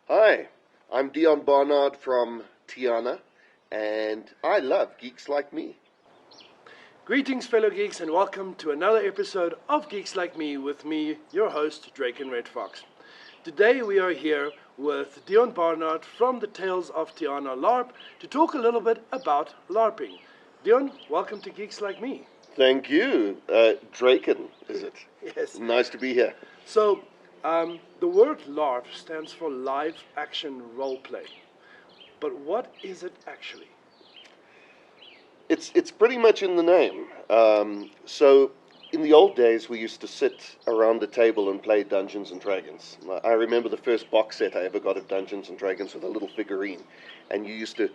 Hi, I'm Deon Barnard from Tiana, and I love geeks like me. Greetings, fellow geeks, and welcome to another episode of Geeks Like Me with me, your host, Drake and Red Fox. Today we are here with Deon Barnard from the Tales of Tiana Larp to talk a little bit about LARPing. Deon, welcome to Geeks Like Me. Thank you. Draken, is it? Yes. Nice to be here. So, the word LARP stands for Live Action Roleplay. But what is it actually? It's pretty much in the name. So, in the old days, we used to sit around the table and play Dungeons and Dragons. I remember the first box set I ever got of Dungeons and Dragons with a little figurine, and you used to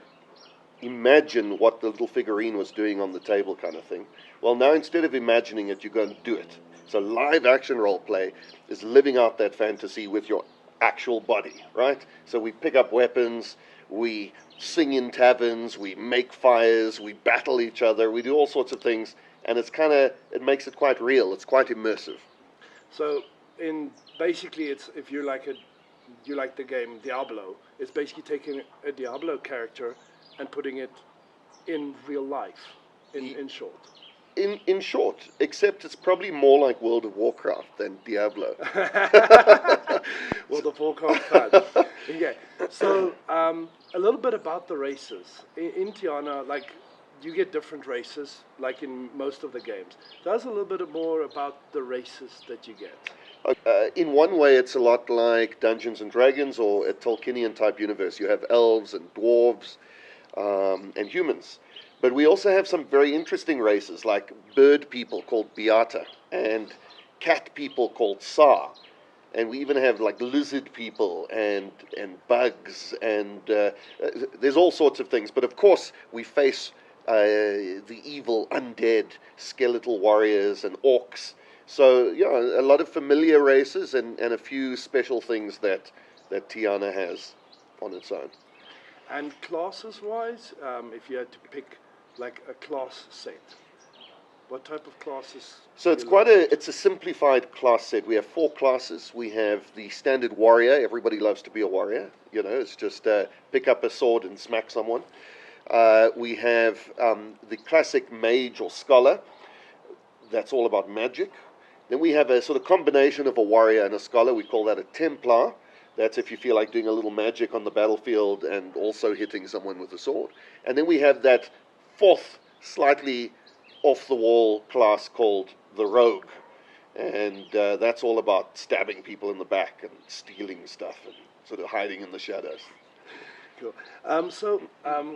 imagine what the little figurine was doing on the table, kind of thing. Well, now instead of imagining it, you go and do it. So live action role play is living out that fantasy with your actual body, right? So we pick up weapons, we sing in taverns, we make fires, we battle each other, we do all sorts of things, and it makes it quite real. It's quite immersive. So, basically, it's if you like the game Diablo, it's basically taking a Diablo character and putting it in real life, in short. In short, except it's probably more like World of Warcraft than Diablo. World of Warcraft fan. Okay, so a little bit about the races. In Tiana, like, you get different races, like in most of the games. Tell us a little bit more about the races that you get. In one way, it's a lot like Dungeons and Dragons or a Tolkienian type universe. You have elves and dwarves and humans. But we also have some very interesting races, like bird people called Beata and cat people called Sa. And we even have like lizard people and bugs, and there's all sorts of things. But of course, we face the evil undead skeletal warriors and orcs. So, yeah, a lot of familiar races and a few special things that Tiana has on its own. And classes-wise, if you had to pick like a class set, what type of classes? So it's a simplified class set. We have 4 classes. We have the standard warrior. Everybody loves to be a warrior. You know, it's just pick up a sword and smack someone. We have the classic mage or scholar. That's all about magic. Then we have a sort of combination of a warrior and a scholar. We call that a Templar. That's if you feel like doing a little magic on the battlefield and also hitting someone with a sword. And then we have that 4th, slightly off-the-wall class called the Rogue. And that's all about stabbing people in the back and stealing stuff and sort of hiding in the shadows. Cool.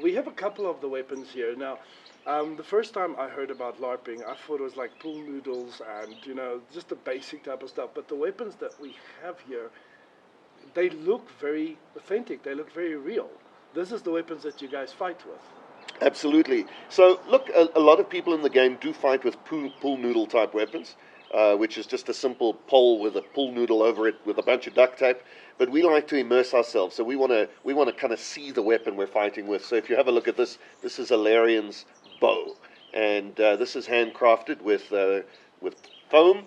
We have a couple of the weapons here. Now, the first time I heard about LARPing, I thought it was like pool noodles and, just the basic type of stuff. But the weapons that we have here, they look very authentic. They look very real. This is the weapons that you guys fight with. Absolutely. So, look, a lot of people in the game do fight with pool noodle type weapons, which is just a simple pole with a pool noodle over it with a bunch of duct tape. But we like to immerse ourselves, so we want to kind of see the weapon we're fighting with. So if you have a look at this, this is Alarian's bow, and this is handcrafted with foam.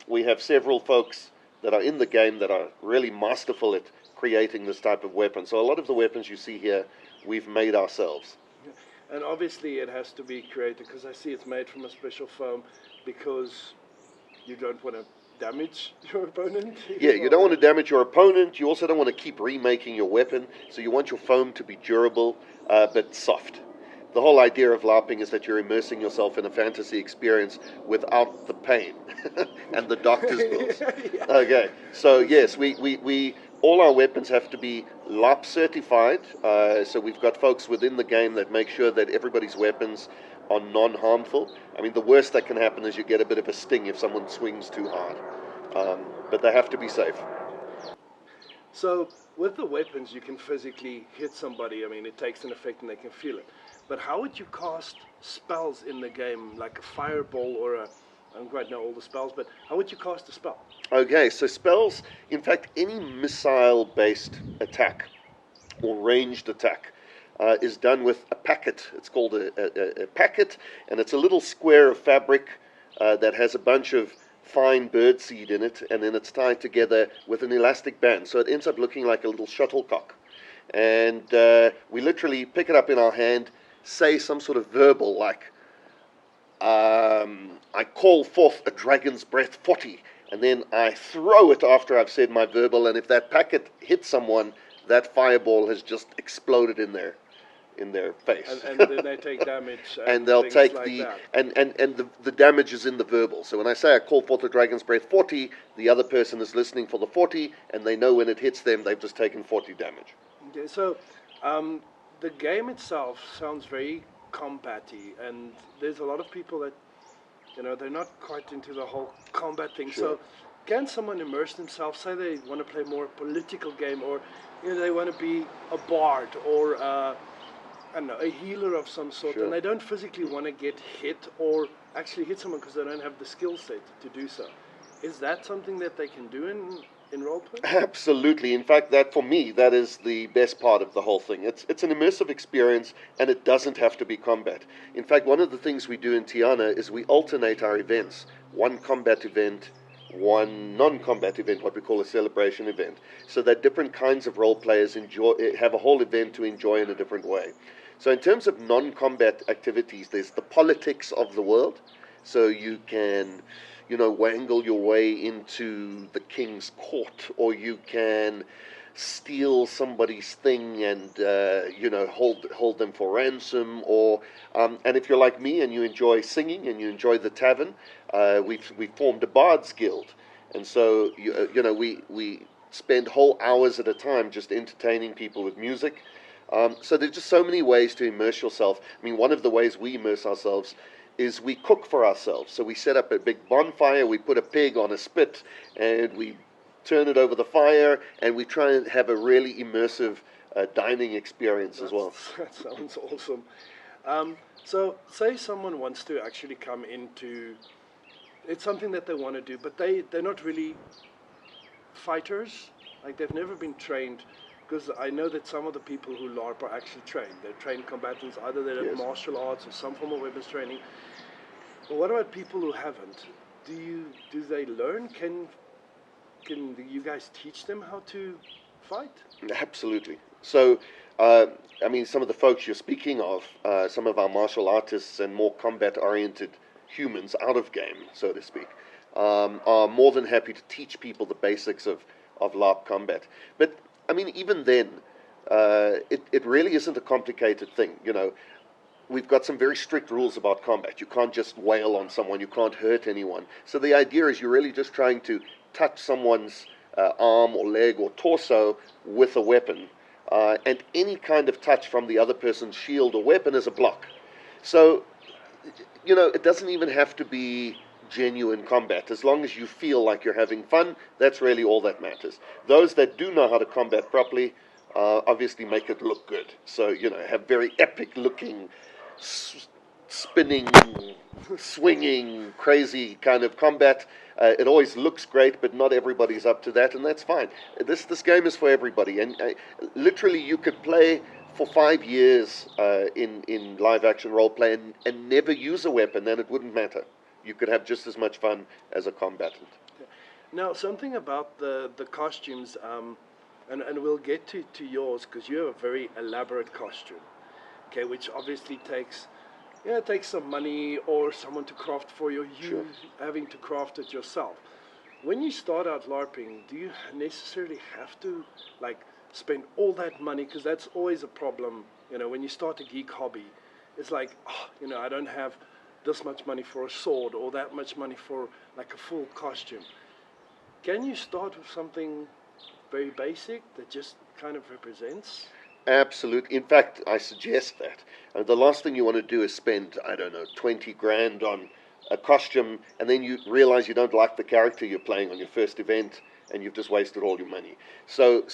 We have several folks that are in the game that are really masterful at creating this type of weapon. So a lot of the weapons you see here, we've made ourselves. And obviously it has to be created, because I see it's made from a special foam, because you don't want to damage your opponent. Yeah, you don't want to damage your opponent. You also don't want to keep remaking your weapon. So you want your foam to be durable, but soft. The whole idea of LARPing is that you're immersing yourself in a fantasy experience without the pain and the doctor's bills. Yeah. Okay, so yes, we all our weapons have to be LARP certified. So we've got folks within the game that make sure that everybody's weapons are non-harmful. I mean, the worst that can happen is you get a bit of a sting if someone swings too hard. But they have to be safe. So with the weapons, you can physically hit somebody. I mean, it takes an effect and they can feel it. But how would you cast spells in the game, like a fireball or I don't quite know all the spells, but how would you cast a spell? Okay, so spells, in fact, any missile-based attack or ranged attack is done with a packet. It's called a packet, and it's a little square of fabric that has a bunch of fine bird seed in it, and then it's tied together with an elastic band. So it ends up looking like a little shuttlecock. And we literally pick it up in our hand, say some sort of verbal like, I call forth a dragon's breath 40, and then I throw it after I've said my verbal, and if that packet hits someone, that fireball has just exploded in their face. And then they take damage and they'll things take like the that. and the damage is in the verbal. So when I say I call forth the dragon's breath 40, the other person is listening for the 40, and they know when it hits them, they've just taken 40 damage. Okay, so the game itself sounds very combat-y, and there's a lot of people that, they're not quite into the whole combat thing. Sure. So can someone immerse themselves, say they want to play more political game, or they want to be a bard, or I don't know, a healer of some sort, Sure. and they don't physically want to get hit or actually hit someone because they don't have the skill set to do so. Is that something that they can do in roleplay? Absolutely. In fact, that for me, that is the best part of the whole thing. It's an immersive experience, and it doesn't have to be combat. In fact, one of the things we do in Tiana is we alternate our events. One combat event, one non-combat event, what we call a celebration event, so that different kinds of role players have a whole event to enjoy in a different way. So in terms of non-combat activities, there's the politics of the world. So you can, wangle your way into the king's court, or you can steal somebody's thing and, hold them for ransom. Or and if you're like me and you enjoy singing and you enjoy the tavern, we formed a bards guild, and so we spend whole hours at a time just entertaining people with music. So there's just so many ways to immerse yourself. I mean, one of the ways we immerse ourselves is we cook for ourselves. So we set up a big bonfire, we put a pig on a spit, and we turn it over the fire, and we try and have a really immersive dining experience as well. That sounds awesome. So say someone wants to actually come into, it's something that they want to do, but they're not really fighters, like they've never been trained. Because I know that some of the people who LARP are actually trained. They're trained combatants, either they have Yes. martial arts or some form of weapons training. But what about people who haven't? Do they learn? Can you guys teach them how to fight? Absolutely. So, some of the folks you're speaking of, some of our martial artists and more combat-oriented humans out of game, so to speak, are more than happy to teach people the basics of LARP combat. But even then, it really isn't a complicated thing. We've got some very strict rules about combat. You can't just wail on someone. You can't hurt anyone. So the idea is you're really just trying to touch someone's arm or leg or torso with a weapon. And any kind of touch from the other person's shield or weapon is a block. So, it doesn't even have to be genuine combat. As long as you feel like you're having fun, that's really all that matters. Those that do know how to combat properly obviously make it look good. So, have very epic looking, spinning, swinging, crazy kind of combat. It always looks great, but not everybody's up to that, and that's fine. This game is for everybody, and literally you could play for 5 years in live action role play and never use a weapon, and it wouldn't matter. You could have just as much fun as a combatant. Now, something about the costumes, and we'll get to yours, because you have a very elaborate costume, okay, which obviously takes some money or someone to craft for you, Sure. having to craft it yourself. When you start out LARPing, do you necessarily have to, spend all that money? Because that's always a problem, when you start a geek hobby. It's like, I don't have this much money for a sword or that much money for a full costume. Can you start with something very basic that just kind of represents? Absolutely. In fact, I suggest that. The last thing you want to do is spend, 20 grand on a costume, and then you realize you don't like the character you're playing on your first event, and you've just wasted all your money. So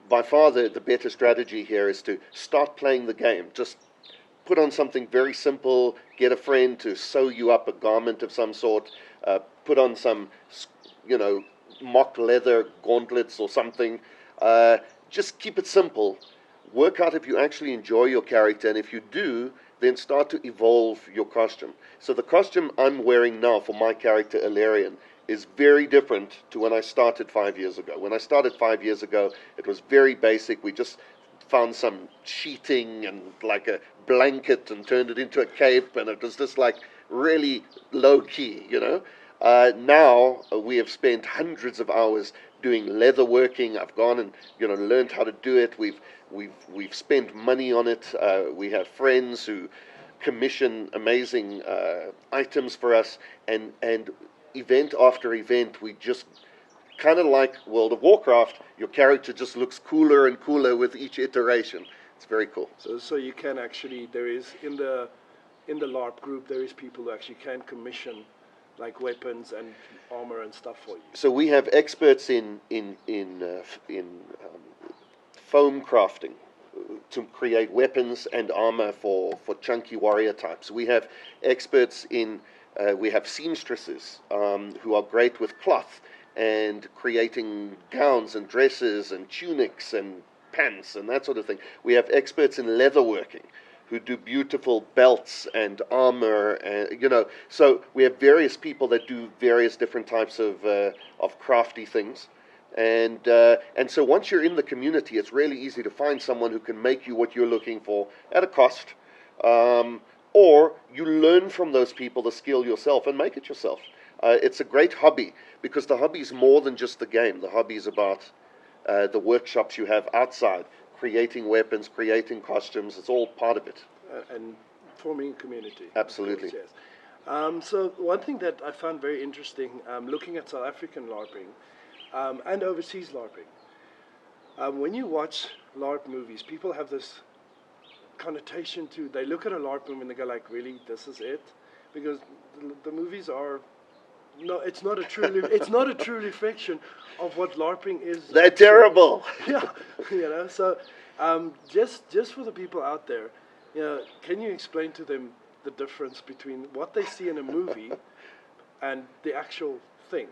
by far the better strategy here is to start playing the game. Just put on something very simple, get a friend to sew you up a garment of some sort, put on some, mock leather gauntlets or something. Just keep it simple. Work out if you actually enjoy your character, and if you do, then start to evolve your costume. So the costume I'm wearing now for my character Ilarion is very different to when I started 5 years ago. When I started 5 years ago, it was very basic. We just found some sheeting and like a blanket and turned it into a cape, and it was just like really low key, you know. Now we have spent hundreds of hours doing leather working. I've gone and learned how to do it. We've spent money on it. We have friends who commission amazing items for us, and event after event, we just kind of like World of Warcraft. Your character just looks cooler and cooler with each iteration. It's very cool. So you can actually, there is in the LARP group, there is people who actually can commission like weapons and armor and stuff for you. So we have experts in foam crafting to create weapons and armor for chunky warrior types. We have experts in we have seamstresses who are great with cloth and creating gowns and dresses and tunics and pants and that sort of thing. We have experts in leatherworking who do beautiful belts and armor, and So we have various people that do various different types of crafty things, and so once you're in the community, it's really easy to find someone who can make you what you're looking for at a cost, or you learn from those people the skill yourself and make it yourself. It's a great hobby because the hobby is more than just the game. The hobby is about the workshops you have outside, creating weapons, creating costumes. It's all part of it. And forming a community. Absolutely. Course, yes. So one thing that I found very interesting, looking at South African LARPing and overseas LARPing, when you watch LARP movies, people have this connotation to, they look at a LARP movie and they go like, really, this is it? Because the movies are, no, it's not a true reflection of what LARPing is. They're terrible. Yeah, so just for the people out there, can you explain to them the difference between what they see in a movie and the actual thing?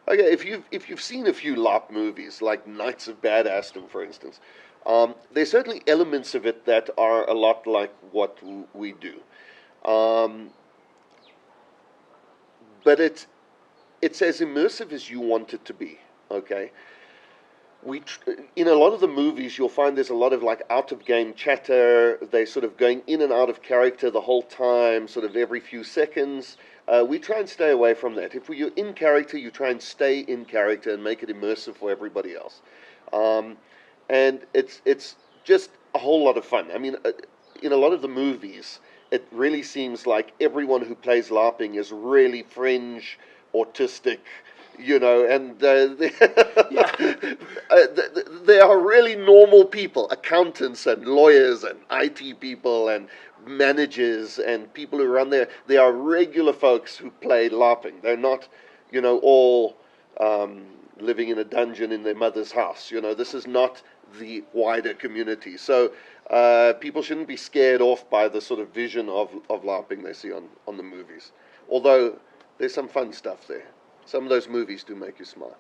Okay, if you've seen a few LARP movies, like Knights of Badassdom, for instance, there's certainly elements of it that are a lot like what we do. But it's as immersive as you want it to be, okay? In a lot of the movies, you'll find there's a lot of like out-of-game chatter. They're sort of going in and out of character the whole time, sort of every few seconds. We try and stay away from that. If you're in character, you try and stay in character and make it immersive for everybody else. And it's just a whole lot of fun. I mean, in a lot of the movies, it really seems like everyone who plays LARPing is really fringe, autistic, and they are really normal people, accountants and lawyers and IT people and managers and people who run there. They are regular folks who play LARPing. They're not, all living in a dungeon in their mother's house. This is not the wider community. So people shouldn't be scared off by the sort of vision of LARPing they see on the movies. Although there's some fun stuff there. Some of those movies do make you smile.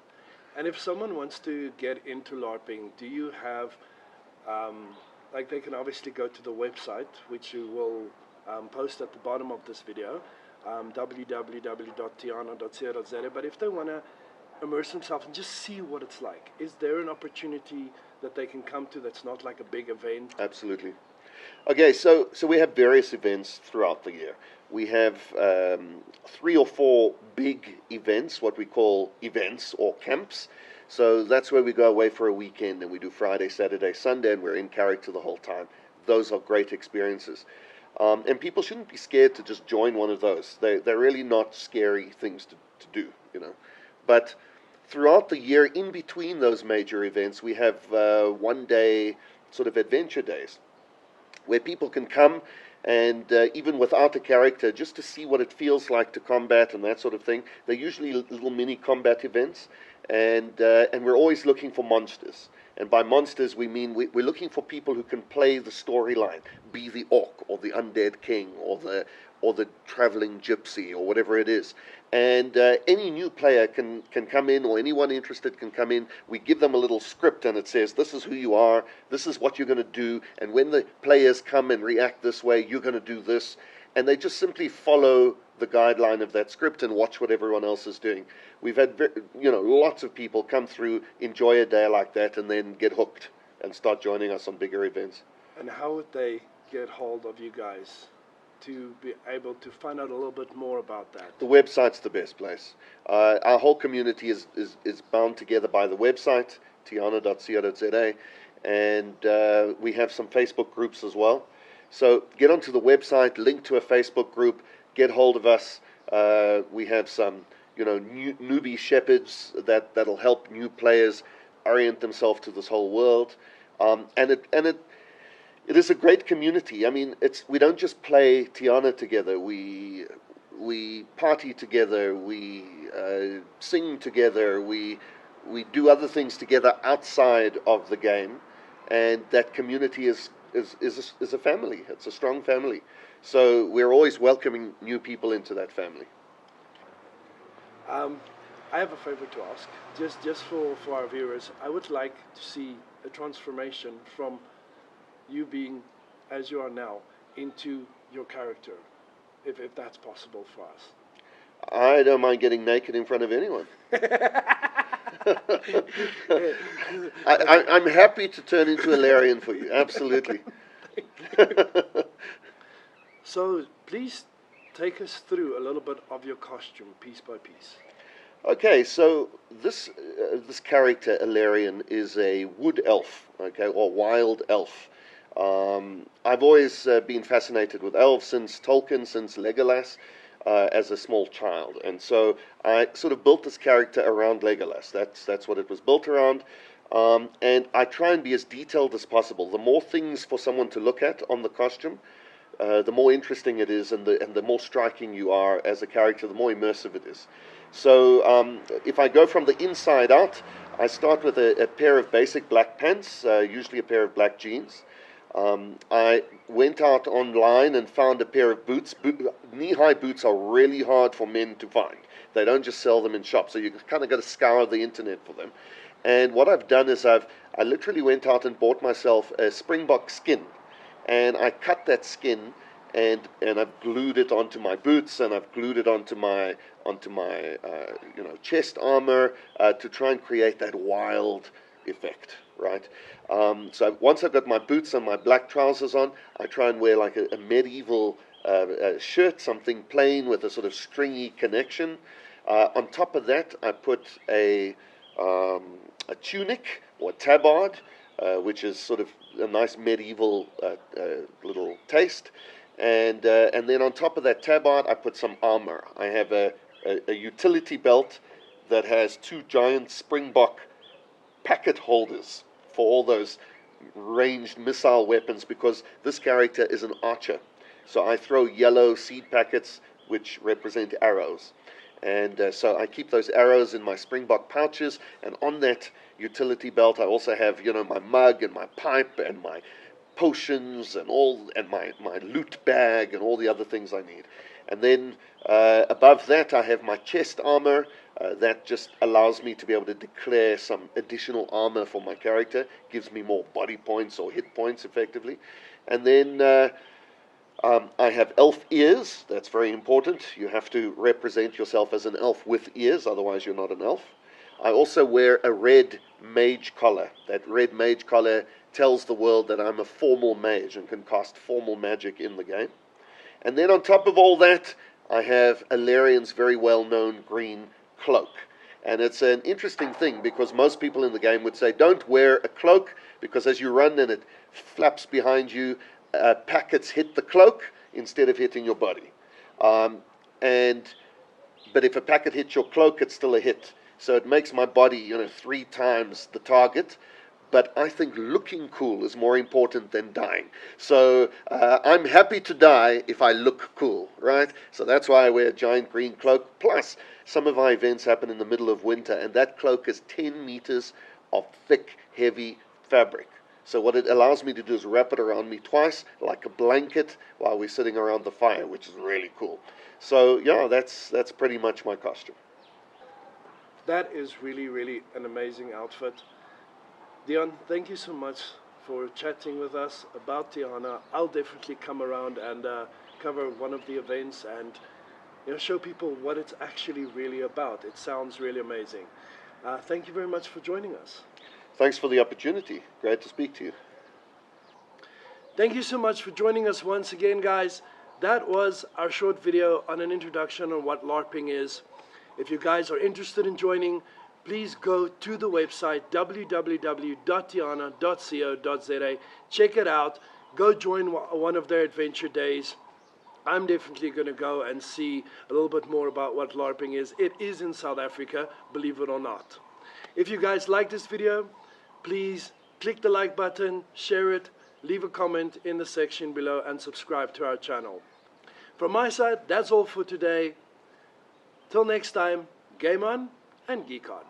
And if someone wants to get into LARPing, do you have, they can obviously go to the website, which you will post at the bottom of this video, www.tiana.co.za. But if they want to immerse themselves and just see what it's like, is there an opportunity that they can come to that's not like a big event? Absolutely. Okay, so we have various events throughout the year. We have 3 or 4 big events, what we call events or camps. So that's where we go away for a weekend and we do Friday, Saturday, Sunday, and we're in character the whole time. Those are great experiences. And people shouldn't be scared to just join one of those. They're really not scary things to do, But throughout the year, in between those major events, we have one-day sort of adventure days where people can come and even without a character, just to see what it feels like to combat and that sort of thing. They're usually little mini combat events, and we're always looking for monsters. And by monsters, we mean we're looking for people who can play the storyline, be the orc or the undead king or the traveling gypsy or whatever it is. And any new player can come in, or anyone interested can come in. We give them a little script, and it says, this is who you are, this is what you're going to do, and when the players come and react this way, you're going to do this. And they just simply follow the guideline of that script and watch what everyone else is doing. We've had lots of people come through, enjoy a day like that, and then get hooked and start joining us on bigger events. And how would they get hold of you guys to be able to find out a little bit more about that? The website's the best place. Our whole community is bound together by the website, tiana.co.za, and we have some Facebook groups as well. So get onto the website, link to a Facebook group, get hold of us. We have some newbie shepherds that'll help new players orient themselves to this whole world. And it is a great community. I mean, we don't just play Tiana together. We party together. We sing together. We do other things together outside of the game, and that community is a family. It's a strong family. So we're always welcoming new people into that family. I have a favor to ask, just for our viewers. I would like to see a transformation from you being as you are now into your character, if that's possible for us. I don't mind getting naked in front of anyone. I'm happy to turn into a Larian for you, absolutely. So please take us through a little bit of your costume, piece by piece. Okay, so this character, Larian, is a wood elf, okay, or wild elf. I've always been fascinated with elves since Tolkien, since Legolas, as a small child, and so I sort of built this character around Legolas. That's what it was built around, and I try and be as detailed as possible. The more things for someone to look at on the costume, the more interesting it is, and the more striking you are as a character, the more immersive it is. So if I go from the inside out, I start with a pair of basic black pants, usually a pair of black jeans. I went out online and found a pair of boots. Knee-high boots are really hard for men to find. They don't just sell them in shops, so you kind of got to scour the internet for them. And what I've done is I literally went out and bought myself a springbok skin, and I cut that skin and I've glued it onto my boots, and I've glued it onto my chest armor to try and create that wild effect, right? So once I've got my boots and my black trousers on, I try and wear like a medieval shirt, something plain with a sort of stringy connection. On top of that, I put a tunic or a tabard, which is sort of a nice medieval little taste. And then on top of that tabard, I put some armor. I have a utility belt that has two giant springbok packet holders for all those ranged missile weapons, because this character is an archer. So I throw yellow seed packets, which represent arrows. And so I keep those arrows in my springbok pouches, and on that utility belt I also have, my mug and my pipe and my potions and my loot bag and all the other things I need. And then above that I have my chest armor. That just allows me to be able to declare some additional armor for my character, gives me more body points or hit points effectively. And then I have elf ears. That's very important. You have to represent yourself as an elf with ears, otherwise you're not an elf. I also wear a red mage collar. That red mage collar tells the world that I'm a formal mage and can cast formal magic in the game. And then on top of all that, I have Larian's very well-known green cloak. And it's an interesting thing, because most people in the game would say, don't wear a cloak, because as you run and it flaps behind you, packets hit the cloak instead of hitting your body. But if a packet hits your cloak, it's still a hit. So it makes my body, 3 times the target. But I think looking cool is more important than dying. So I'm happy to die if I look cool, right? So that's why I wear a giant green cloak. Plus, some of our events happen in the middle of winter, and that cloak is 10 meters of thick, heavy fabric. So what it allows me to do is wrap it around me twice, like a blanket, while we're sitting around the fire, which is really cool. So yeah, that's pretty much my costume. That is really, really an amazing outfit. Deon, thank you so much for chatting with us about Tiana. I'll definitely come around and cover one of the events and show people what it's actually really about. It sounds really amazing. Thank you very much for joining us. Thanks for the opportunity. Great to speak to you. Thank you so much for joining us once again, guys. That was our short video on an introduction on what LARPing is. If you guys are interested in joining, please go to the website www.tiana.co.za. Check it out. Go join one of their adventure days. I'm definitely going to go and see a little bit more about what LARPing is. It is in South Africa, believe it or not. If you guys like this video, please click the like button, share it, leave a comment in the section below, and subscribe to our channel. From my side, that's all for today. Till next time, game on and geek on.